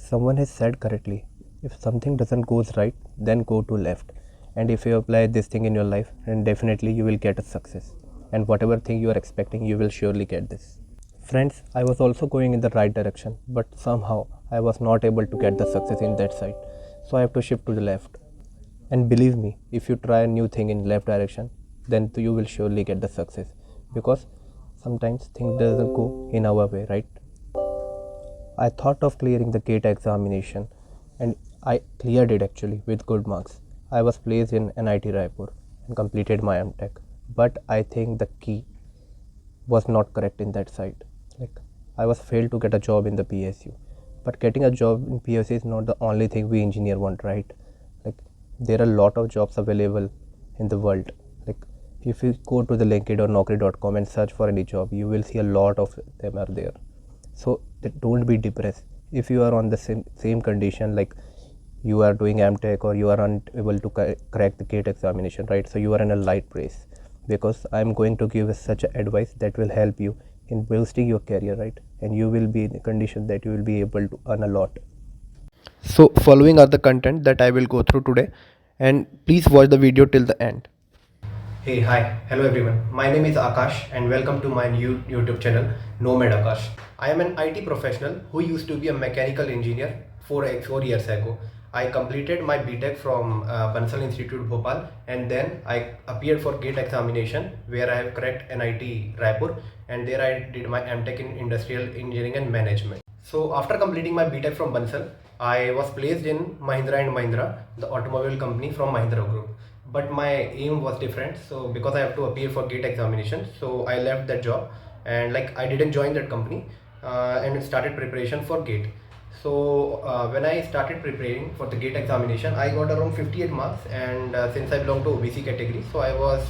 Someone has said correctly, if something doesn't goes right, then go to left. And if you apply this thing in your life, then definitely you will get a success. And whatever thing you are expecting, you will surely get this. Friends, I was also going in the right direction, but somehow I was not able to get the success in that side. So I have to shift to the left. And believe me, if you try a new thing in left direction, then you will surely get the success. Because sometimes things doesn't go in our way, right? I thought of clearing the GATE examination and I cleared it actually with good marks. I was placed in NIT Raipur and completed my MTech. But I think the key was not correct in that side. Like I was failed to get a job in the PSU. But getting a job in PSU is not the only thing we engineer want, right? Like there are a lot of jobs available in the world. Like if you go to the LinkedIn or Naukri.com and search for any job, you will see a lot of them are there. So don't be depressed if you are on the same condition, like you are doing MTech or you are unable to crack the GATE examination, right? So you are in a light race, because I am going to give such advice that will help you in boosting your career, right? And you will be in a condition that you will be able to earn a lot. So following are the content that I will go through today, and please watch the video till the end. Hey, hi, hello everyone. My name is Akash and welcome to my new YouTube channel, Nomad Akash. I am an IT professional who used to be a mechanical engineer 4 years ago. I completed my BTech from Bansal Institute Bhopal, and then I appeared for GATE examination where I have cracked NIT Raipur, and there I did my MTech in Industrial Engineering and Management. So after completing my BTech from Bansal, I was placed in Mahindra and Mahindra, the automobile company from Mahindra Group. But my aim was different, so because I have to appear for GATE examination, so I left that job and like I didn't join that company and started preparation for GATE. So when I started preparing for the GATE examination, I got around 58 marks, and since I belong to OBC category, so I was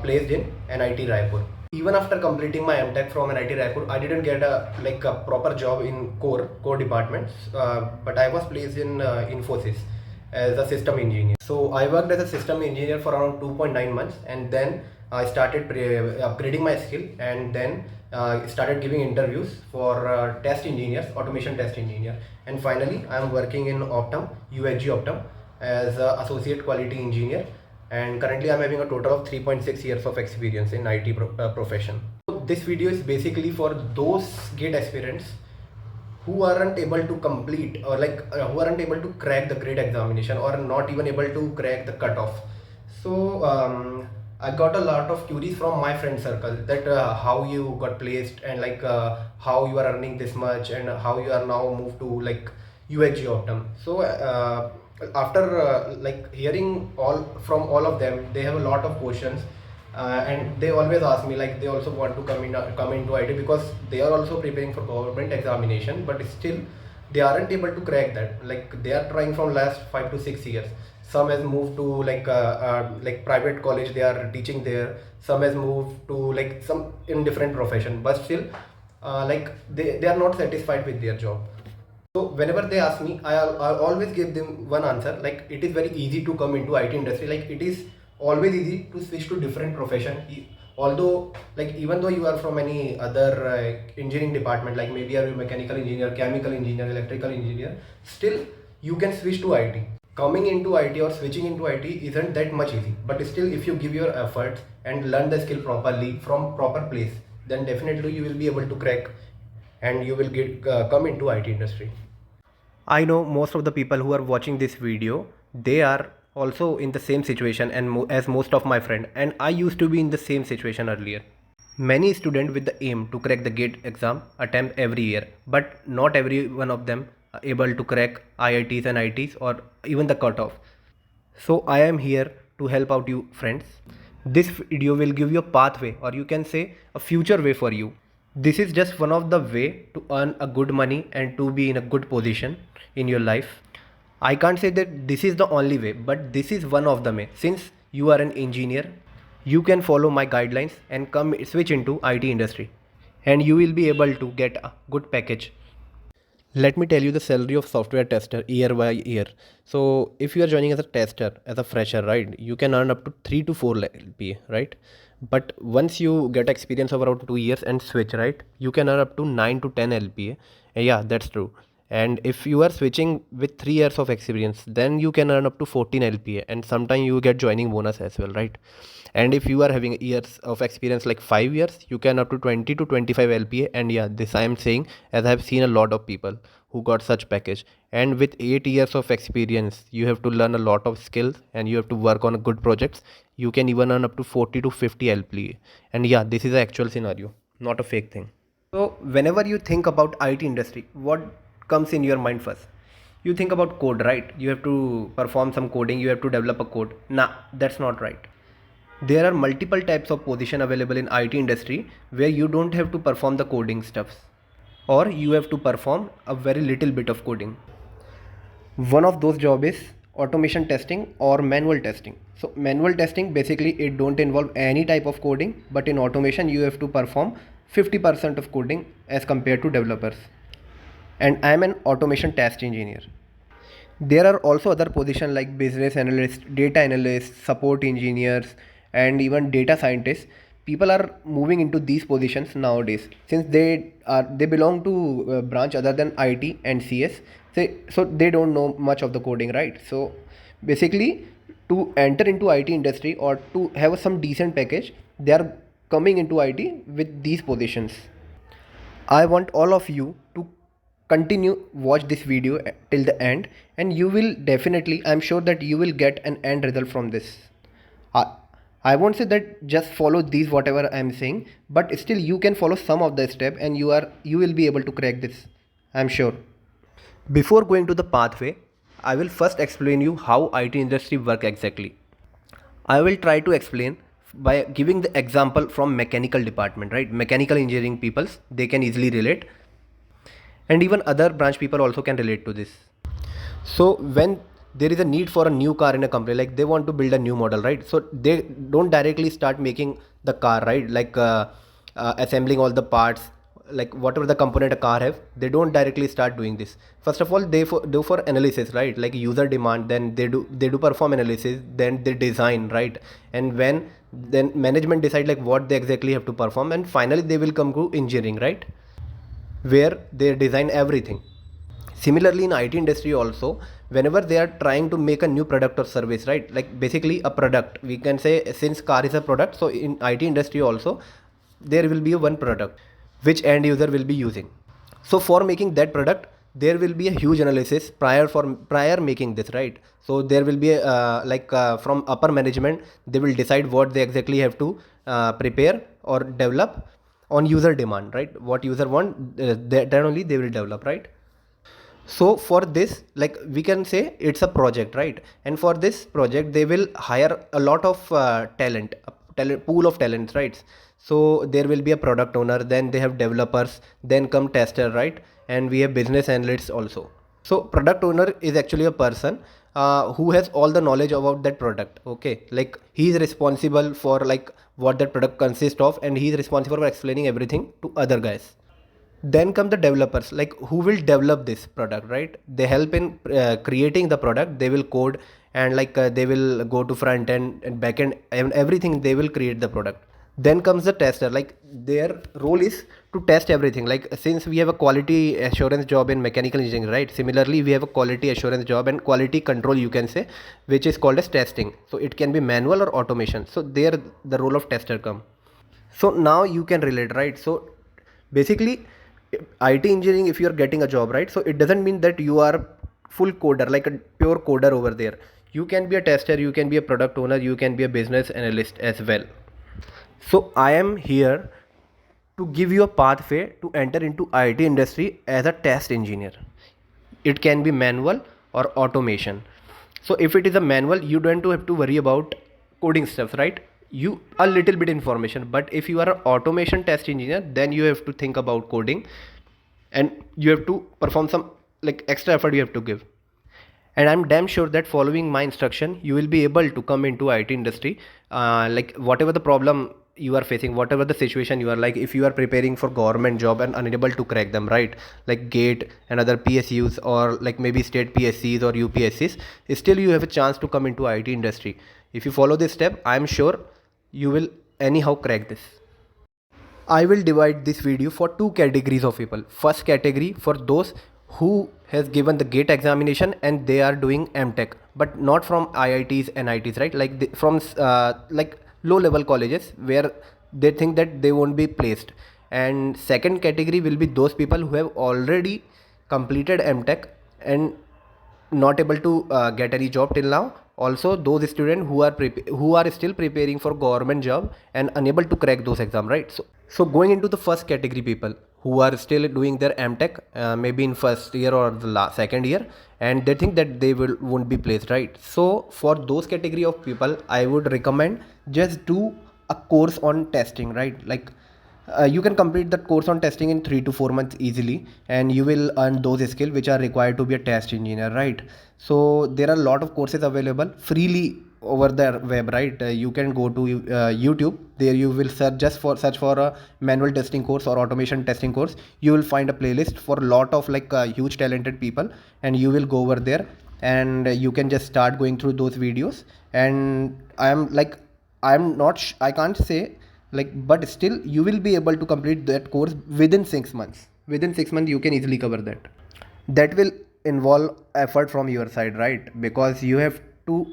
placed in NIT Raipur. Even after completing my MTech from NIT Raipur, I didn't get a proper job in core departments, but I was placed in infosys as a system engineer. So I worked as a system engineer for around 2.9 months, and then I started upgrading my skill, and then started giving interviews for test engineers, automation test engineer, and finally I am working in Optum, UHG Optum, as associate quality engineer, and currently I'm having a total of 3.6 years of experience in IT profession. So this video is basically for those GATE aspirants who aren't able to complete, or who aren't able to crack the grade examination, or not even able to crack the cutoff. So I got a lot of queries from my friend circle that how you got placed, and how you are earning this much, and how you are now moved to UHG Optum. So after hearing all of them, they have a lot of questions, and they always ask me, like they also want to come into IT because they are also preparing for government examination, but still they aren't able to crack that. Like they are trying from last 5 to 6 years. Some has moved to private college, they are teaching there. Some has moved to some in different profession, but still they are not satisfied with their job. So whenever they ask me, I always give them one answer, like it is very easy to come into IT industry. Like it is always easy to switch to different profession. Although even though you are from any other engineering department, like maybe you are a mechanical engineer, chemical engineer, electrical engineer, still you can switch to IT. Coming into IT or switching into IT isn't that much easy, but still if you give your efforts and learn the skill properly from proper place, then definitely you will be able to crack, and you will get come into IT industry. I know most of the people who are watching this video, they are also in the same situation and as most of my friend, and I used to be in the same situation earlier. Many students with the aim to crack the GATE exam attempt every year, but not every one of them are able to crack IITs and ITs or even the cutoff. So I am here to help out you friends. This video will give you a pathway, or you can say a future way for you. This is just one of the way to earn a good money and to be in a good position in your life. I can't say that this is the only way, but this is one of the way. Since you are an engineer, you can follow my guidelines and come switch into IT industry, and you will be able to get a good package. Let me tell you the salary of software tester year by year. So if you are joining as a tester, as a fresher, right, you can earn up to 3 to 4 LPA, right? But once you get experience of around 2 years and switch, right, you can earn up to 9 to 10 LPA. Yeah, that's true. And if you are switching with 3 years of experience, then you can earn up to 14 LPA, and sometimes you get joining bonus as well, right? And if you are having years of experience like 5 years, you can up to 20 to 25 LPA. And yeah, this I am saying as I have seen a lot of people who got such package. And with 8 years of experience, you have to learn a lot of skills and you have to work on good projects. You can even earn up to 40 to 50 LPA. And yeah, this is the actual scenario, not a fake thing. So whenever you think about IT industry, what comes in your mind first? You think about code, right? You have to perform some coding, you have to develop a code. Nah, that's not right. There are multiple types of position available in IT industry where you don't have to perform the coding stuffs, or you have to perform a very little bit of coding. One of those job is automation testing or manual testing. So manual testing, basically it don't involve any type of coding, but in automation you have to perform 50% of coding as compared to developers. And I am an automation test engineer. There are also other positions like business analyst, data analyst, support engineers, and even data scientists. People are moving into these positions nowadays since they belong to a branch other than IT and CS. So they don't know much of the coding, right? So basically, to enter into IT industry or to have some decent package, they are coming into IT with these positions. I want all of you to continue watch this video till the end, and you will definitely, I'm sure that you will get an end result from this. I, I won't say that just follow these whatever I'm saying, but still you can follow some of the step and you will be able to crack this, I'm sure. Before going to the pathway, I will first explain you how IT industry work exactly. I will try to explain by giving the example from mechanical department, right? Mechanical engineering peoples, they can easily relate, and even other branch people also can relate to this. So when there is a need for a new car in a company, like they want to build a new model, right? So they don't directly start making the car, right? Like assembling all the parts, like whatever the component a car have, they don't directly start doing this. First of all, they do for analysis, right? Like user demand, then they do perform analysis, then they design, right? And when then management decide like what they exactly have to perform, and finally they will come to engineering, right, where they design everything. Similarly in IT industry also, whenever they are trying to make a new product or service, right, like basically a product, we can say, since car is a product, so in IT industry also there will be one product which end user will be using. So for making that product, there will be a huge analysis prior making this, right? So there will be from upper management, they will decide what they exactly have to prepare or develop on user demand, right? What user want, then only they will develop, right? So for this, like we can say it's a project, right? And for this project they will hire a lot of talent pool of talents, right? So there will be a product owner, then they have developers, then come tester, right? And we have business analysts also. So product owner is actually a person who has all the knowledge about that product, okay? Like he is responsible for like what that product consists of, and he is responsible for explaining everything to other guys. Then come the developers, like who will develop this product, right? They help in creating the product, they will code, and they will go to front end and back end and everything, they will create the product. Then comes the tester, like their role is to test everything. Like since we have a quality assurance job in mechanical engineering, right, similarly we have a quality assurance job and quality control, you can say, which is called as testing. So it can be manual or automation, so there the role of tester come. So now you can relate, right? So basically IT engineering, if you are getting a job, right, so it doesn't mean that you are full coder, like a pure coder over there. You can be a tester, you can be a product owner, you can be a business analyst as well. So I am here to give you a pathway to enter into IT industry as a test engineer. It can be manual or automation. So if it is a manual, you don't have to worry about coding stuff, right? You a little bit information, but if you are an automation test engineer, then you have to think about coding, and you have to perform some like extra effort you have to give. And I'm damn sure that following my instruction, you will be able to come into IT industry. Like whatever the problem you are facing, whatever the situation you are, like if you are preparing for government job and unable to crack them, right, like gate and other PSUs, or like maybe state PSCs or UPSCs, still you have a chance to come into IT industry. If you follow this step, I'm sure you will anyhow crack this. I will divide this video for two categories of people. First category, for those who has given the gate examination and they are doing mtech, but not from iits and its, right? Like from like low level colleges where they think that they won't be placed. And second category will be those people who have already completed mtech and not able to get any job till now. Also those students who are still preparing for government job and unable to crack those exam, right? So going into the first category, people who are still doing their mtech, maybe in first year or the second year, and they think that they won't be placed, right? So for those category of people, I would recommend just do a course on testing, right? Like you can complete that course on testing in 3 to 4 months easily, and you will earn those skills which are required to be a test engineer, right? So there are a lot of courses available freely over the web, right? You can go to YouTube. There you will search for a manual testing course or automation testing course. You will find a playlist for a lot of like huge talented people, and you will go over there, and you can just start going through those videos. And I can't say like, but still you will be able to complete that course within 6 months. Within 6 months you can easily cover that. That will involve effort from your side, right? Because you have to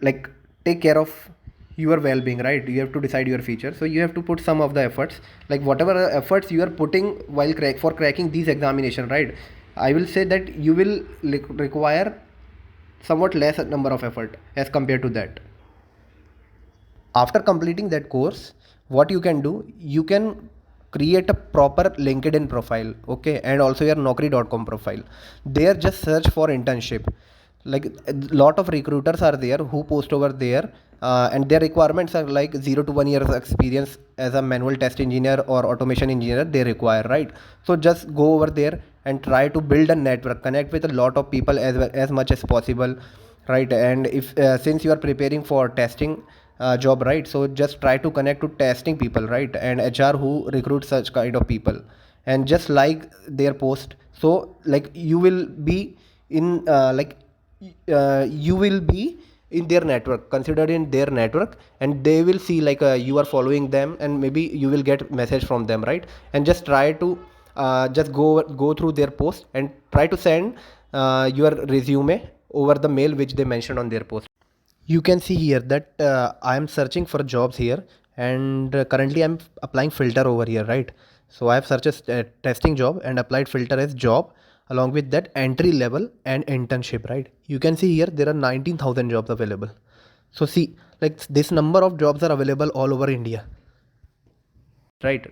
like take care of your well-being, right? You have to decide your future, so you have to put some of the efforts, like whatever efforts you are putting while cracking these examination, right? I will say that you will require somewhat less number of effort as compared to that. After completing that course, what you can do, you can create a proper LinkedIn profile, okay, and also your naukri.com profile. There just search for internship. Like a lot of recruiters are there who post over there, and their requirements are like 0 to 1 years experience as a manual test engineer or automation engineer they require, right? So just go over there and try to build a network, connect with a lot of people as much as possible, right? And if since you are preparing for testing job, right? So just try to connect to testing people, right? And HR who recruit such kind of people, and just like their post. So like you will be in you will be in their network, considered in their network, and they will see like you are following them, and maybe you will get message from them, right? And just try to just go through their post and try to send your resume over the mail which they mentioned on their post. You can see here that I am searching for jobs here, and currently I'm applying filter over here, right? So I have searched a testing job and applied filter as job, along with that entry level and internship, right? You can see here there are 19,000 jobs available. So see, like this number of jobs are available all over India, right?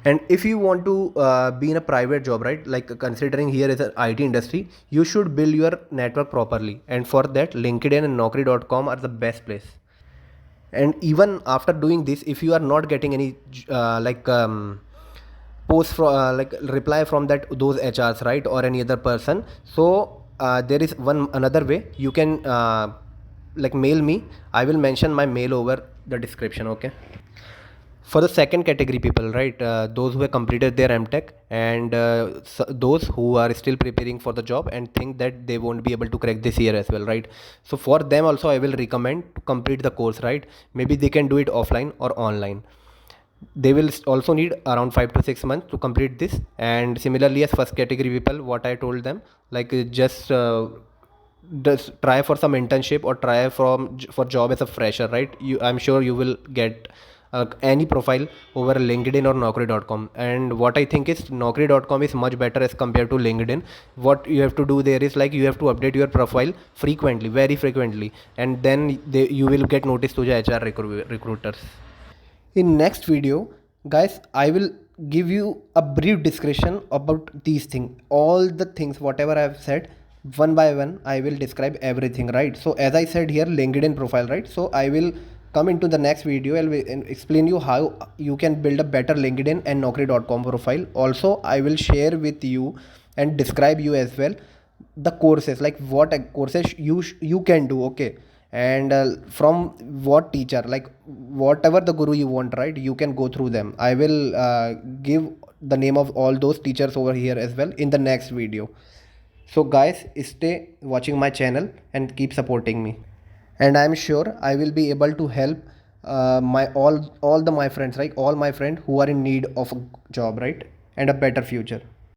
And if you want to be in a private job, right, like considering here is an IT industry, you should build your network properly, and for that LinkedIn and naukri.com are the best place. And even after doing this, if you are not getting any post from like reply from that those HRs, right, or any other person, so there is one another way you can like mail me. I will mention my mail over the description, okay? For the second category people, right, those who have completed their mtech, and those who are still preparing for the job and think that they won't be able to crack this year as well, right? So for them also I will recommend to complete the course, right? Maybe they can do it offline or online. They will also need around 5 to 6 months to complete this. And similarly as first category people, what I told them, like just try for some internship or try for job as a fresher, right? I'm sure you will get any profile over LinkedIn or naukri.com. And what I think is naukri.com is much better as compared to LinkedIn. What you have to do there is like you have to update your profile frequently, very frequently, and then you will get noticed to the HR recruiters. In next video, guys, I will give you a brief description about these things, all the things whatever I have said. One by one I will describe everything, right? So as I said here, LinkedIn profile, right? So I will come into the next video and explain you how you can build a better LinkedIn and naukri.com profile. Also I will share with you and describe you as well the courses, like what courses you can do, okay? And from what teacher, like whatever the guru you want, right? You can go through them. I will give the name of all those teachers over here as well in the next video. So guys, stay watching my channel and keep supporting me, and I'm sure I will be able to help my all the my friends, right? All my friends who are in need of a job, right, and a better future.